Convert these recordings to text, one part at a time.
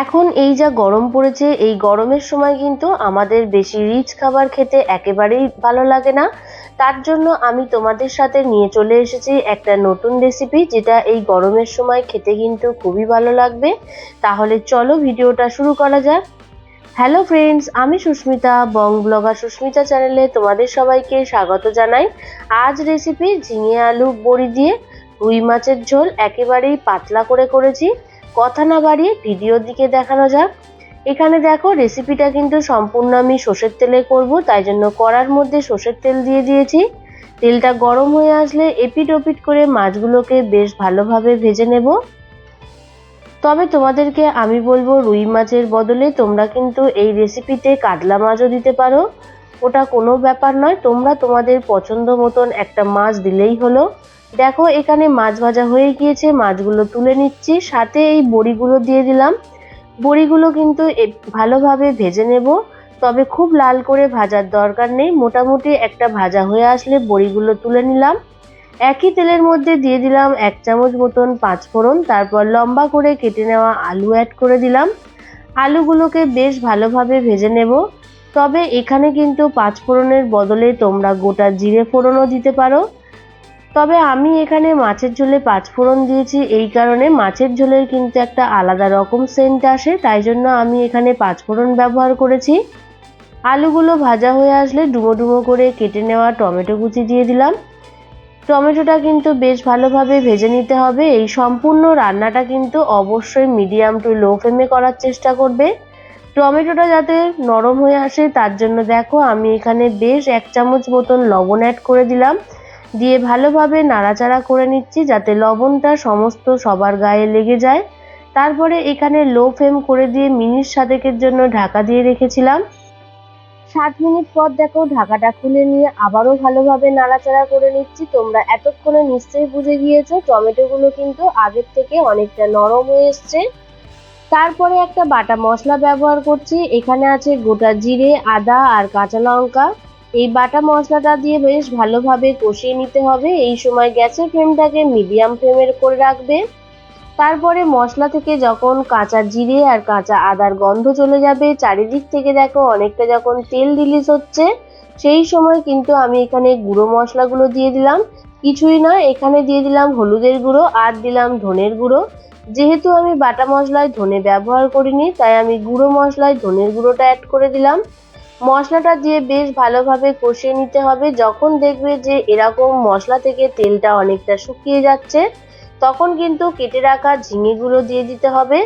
এখন এই যা গরম পড়েছে, এই গরমের সময় কিন্তু আমাদের বেশি রিচ খাবার খেতে একেবারেই ভালো লাগে না। তার জন্য আমি তোমাদের সাথে নিয়ে চলে এসেছি একটা নতুন রেসিপি, যেটা এই গরমের সময় খেতে কিন্তু খুবই ভালো লাগবে। তাহলে চলো ভিডিওটা শুরু করা যাক। হ্যালো ফ্রেন্ডস, আমি সুস্মিতা, বং ব্লগার সুস্মিতা চ্যানেলে তোমাদের সবাইকে স্বাগত জানাই। আজ রেসিপি ঝিঙে আলু বড়ি দিয়ে রুই মাছের ঝোল একেবারেই পাতলা করে করেছি। কথা না বাড়িয়ে ভিডিওর দিকে দেখানো যাক। এখানে দেখো, রেসিপিটা কিন্তু সম্পূর্ণ আমি সর্ষের তেলে করব, তাই জন্য কড়ার মধ্যে সর্ষের তেল দিয়ে দিয়েছি। তেলটা গরম হয়ে আসলে এপিট ওপিট করে মাছগুলোকে বেশ ভালোভাবে ভেজে নেব। তবে তোমাদেরকে আমি বলবো, রুই মাছের বদলে তোমরা কিন্তু এই রেসিপিতে কাতলা মাছও দিতে পারো। ওটা কোনো ব্যাপার নয়, তোমরা তোমাদের পছন্দ মতন একটা মাছ দিলেই হলো। দেখো, এখানে মাছ ভাজা হয়ে গিয়েছে, মাছগুলো তুলে নিচ্ছি, সাথে এই বড়িগুলো দিয়ে দিলাম। বড়িগুলো কিন্তু ভালোভাবে ভেজে নেব, তবে খুব লাল করে ভাজার দরকার নেই। মোটামুটি একটা ভাজা হয়ে আসলে বড়িগুলো তুলে নিলাম। একই তেলের মধ্যে দিয়ে দিলাম 1 চামচ মতন পাঁচফোড়ন, তারপর লম্বা করে কেটে নেওয়া আলু অ্যাড করে দিলাম। আলুগুলোকে বেশ ভালোভাবে ভেজে নেব। তবে এখানে কিন্তু পাঁচফোড়নের বদলে তোমরা গোটা জিরে ফোড়নও দিতে পারো। তবে আমি এখানে মাছের ঝোলে পাঁচফোড়ন দিয়েছি, এই কারণে মাছের ঝোলের কিন্তু একটা আলাদা রকম সেন্ট আসে, তাই জন্য আমি এখানে পাঁচফোড়ন ব্যবহার করেছি। আলুগুলো ভাজা হয়ে আসলে ডুমো ডুমো করে কেটে নেওয়া টমেটো কুচি দিয়ে দিলাম। টমেটোটা কিন্তু বেশ ভালোভাবে ভেজে নিতে হবে। এই সম্পূর্ণ রান্নাটা কিন্তু অবশ্যই মিডিয়াম টু লো ফ্লেমে করার চেষ্টা করবে। টমেটোটা যাতে নরম হয়ে আসে, তার জন্য দেখো আমি এখানে বেশ 1 চামচ মতন লবণ অ্যাড করে দিলাম। দিয়ে ভালোভাবে নাড়াচাড়া করে নিচ্ছি, যাতে লবণটা সমস্ত সবার গায়ে লেগে যায়। তারপরে এখানে লো ফ্লেম করে দিয়ে মিনিট 7 জন্য ঢাকা দিয়ে রেখেছিলাম। 7 মিনিট পর দেখো, ঢাকাটা খুলে নিয়ে আবারও ভালোভাবে নাড়াচাড়া করে নিচ্ছি। তোমরা এতক্ষণে নিশ্চয়ই বুঝে গিয়েছো টমেটোগুলো কিন্তু আগের থেকে অনেকটা নরম হয়ে এসছে। তারপরে একটা বাটা মশলা ব্যবহার করছি। এখানে আছে গোটা জিরে, আদা আর কাঁচা লঙ্কা। এই বাটা মশলাটা দিয়ে বেশ ভালোভাবে কষিয়ে নিতে হবে। এই সময় গ্যাসের ফ্লেমটাকে মিডিয়াম ফ্লেমের করে রাখবে। তারপরে মশলা থেকে যখন কাঁচা জিরে আর কাঁচা আদার গন্ধ চলে যাবে, চারিদিক থেকে দেখো অনেকটা যখন তেল রিলিজ হচ্ছে, সেই সময় কিন্তু আমি এখানে গুঁড়ো মশলাগুলো দিয়ে দিলাম। কিছুই না, এখানে দিয়ে দিলাম হলুদের গুঁড়ো আর দিলাম ধনের গুঁড়ো। যেহেতু আমি বাটা মশলায় ধনে ব্যবহার করিনি, তাই আমি গুঁড়ো মশলায় ধনের গুঁড়োটা অ্যাড করে দিলাম। মশলাটা দিয়ে বেশ ভালোভাবে কষিয়ে নিতে হবে। যখন দেখবে যে এরকম মশলা থেকে তেলটা অনেকটা শুকিয়ে যাচ্ছে, তখন কিন্তু কেটে রাখা ঝিঙেগুলো দিয়ে দিতে হবে।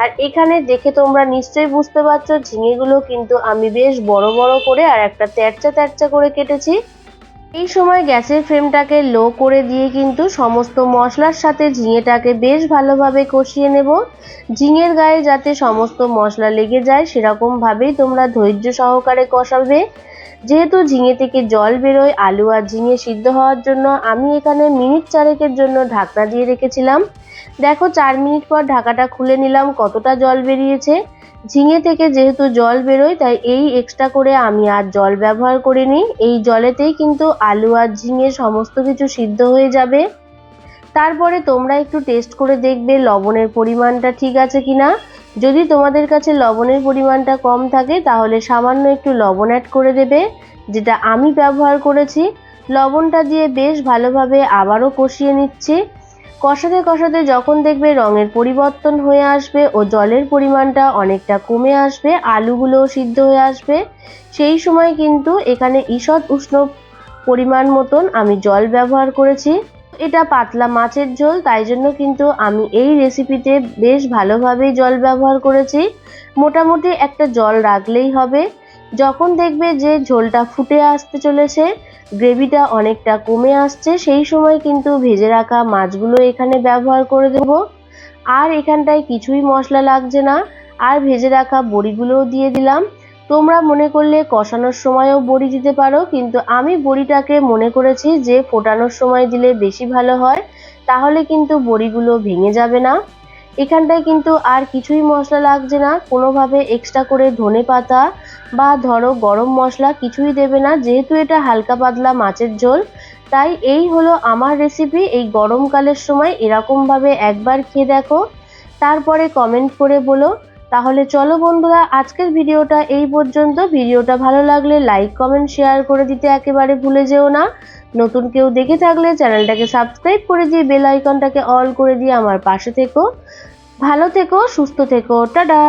আর এখানে দেখে তোমরা নিশ্চয়ই বুঝতে পারছো, ঝিঙেগুলো কিন্তু আমি বেশ বড় বড় করে আর একটা তেরচা তেরচা করে কেটেছি। এই সময় গ্যাসের ফ্লেমটাকে লো করে দিয়ে কিন্তু সমস্ত মশলার সাথে ঝিঙেটাকে বেশ ভালোভাবে কষিয়ে নেব। ঝিঙের গায়ে যাতে সমস্ত মশলা লেগে যায়, সেরকম ভাবেই তোমরা ধৈর্য সহকারে কষাবে। যেহেতু ঝিঙে থেকে জল বেরোয়, আলু আর ঝিঙে সিদ্ধ হওয়ার জন্য আমি এখানে মিনিট 4 জন্য ঢাকনা দিয়ে রেখেছিলাম। দেখো, 4 মিনিট পর ঢাকাটা খুলে নিলাম, কতটা জল বেরিয়েছে। ঝিঙে থেকে যেহেতু জল বেরোয়, তাই এই এক্সট্রা করে আমি আর জল ব্যবহার করিনি। এই জলেতেই কিন্তু আলু আর ঝিঙে সমস্ত কিছু সিদ্ধ হয়ে যাবে। তারপরে তোমরা একটু টেস্ট করে দেখবে লবণের পরিমাণটা ঠিক আছে কিনা। যদি তোমাদের কাছে লবণের পরিমাণটা কম থাকে, তাহলে সামান্য একটু লবণ অ্যাড করে দেবে, যেটা আমি ব্যবহার করেছি। লবণটা দিয়ে বেশ ভালোভাবে আবারও কষিয়ে নিচ্ছি। কষাতে কষাতে যখন দেখবে রঙের পরিবর্তন হয়ে আসবে ও জলের পরিমাণটা অনেকটা কমে আসবে, আলুগুলোও সিদ্ধ হয়ে আসবে, সেই সময় কিন্তু এখানে ঈষৎ উষ্ণ পরিমাণ মতন আমি জল ব্যবহার করেছি। এটা পাতলা মাছের ঝোল, তাই জন্য কিন্তু আমি এই রেসিপিতে বেশ ভালোভাবেই জল ব্যবহার করেছি। মোটামুটি একটা জল রাখলেই হবে। যখন দেখবে যে ঝোলটা ফুটে আসতে চলেছে, গ্রেভিটা অনেকটা কমে আসছে, সেই সময় কিন্তু ভেজে রাখা মাছগুলো এখানে ব্যবহার করে দেব। আর এখানটায় কিছুই মশলা লাগছে না। আর ভেজে রাখা বড়িগুলোও দিয়ে দিলাম। তোমরা মনে করলে কষানোর সময়ও বড়ি দিতে পারো, কিন্তু আমি বড়িটাকে মনে করেছি যে ফোটানোর সময় দিলে বেশি ভালো হয়, তাহলে কিন্তু বড়িগুলো ভেঙে যাবে না। এখানটায় কিন্তু আর কিছুই মশলা লাগছে না, কোনোভাবে এক্সট্রা করে ধনে পাতা বা ধরো গরম মশলা কিছুই দেবে না, যেহেতু এটা হালকা পাতলা মাছের ঝোল। তাই এই হলো আমার রেসিপি। এই গরমকালের সময় এরকমভাবে একবার খেয়ে দেখো, তারপরে কমেন্ট করে বলো। তাহলে চলো বন্ধুরা, আজকের ভিডিওটা এই পর্যন্ত। ভিডিওটা ভালো লাগলে লাইক কমেন্ট শেয়ার করে দিতে একেবারে ভুলে যেও না। নতুন কেউ দেখে থাকলে চ্যানেলটাকে সাবস্ক্রাইব করে দিয়ে বেল আইকনটাকে অল করে দিয়ে আমার পাশে থেকো। ভালো থেকো, সুস্থ থেকো, টাটা।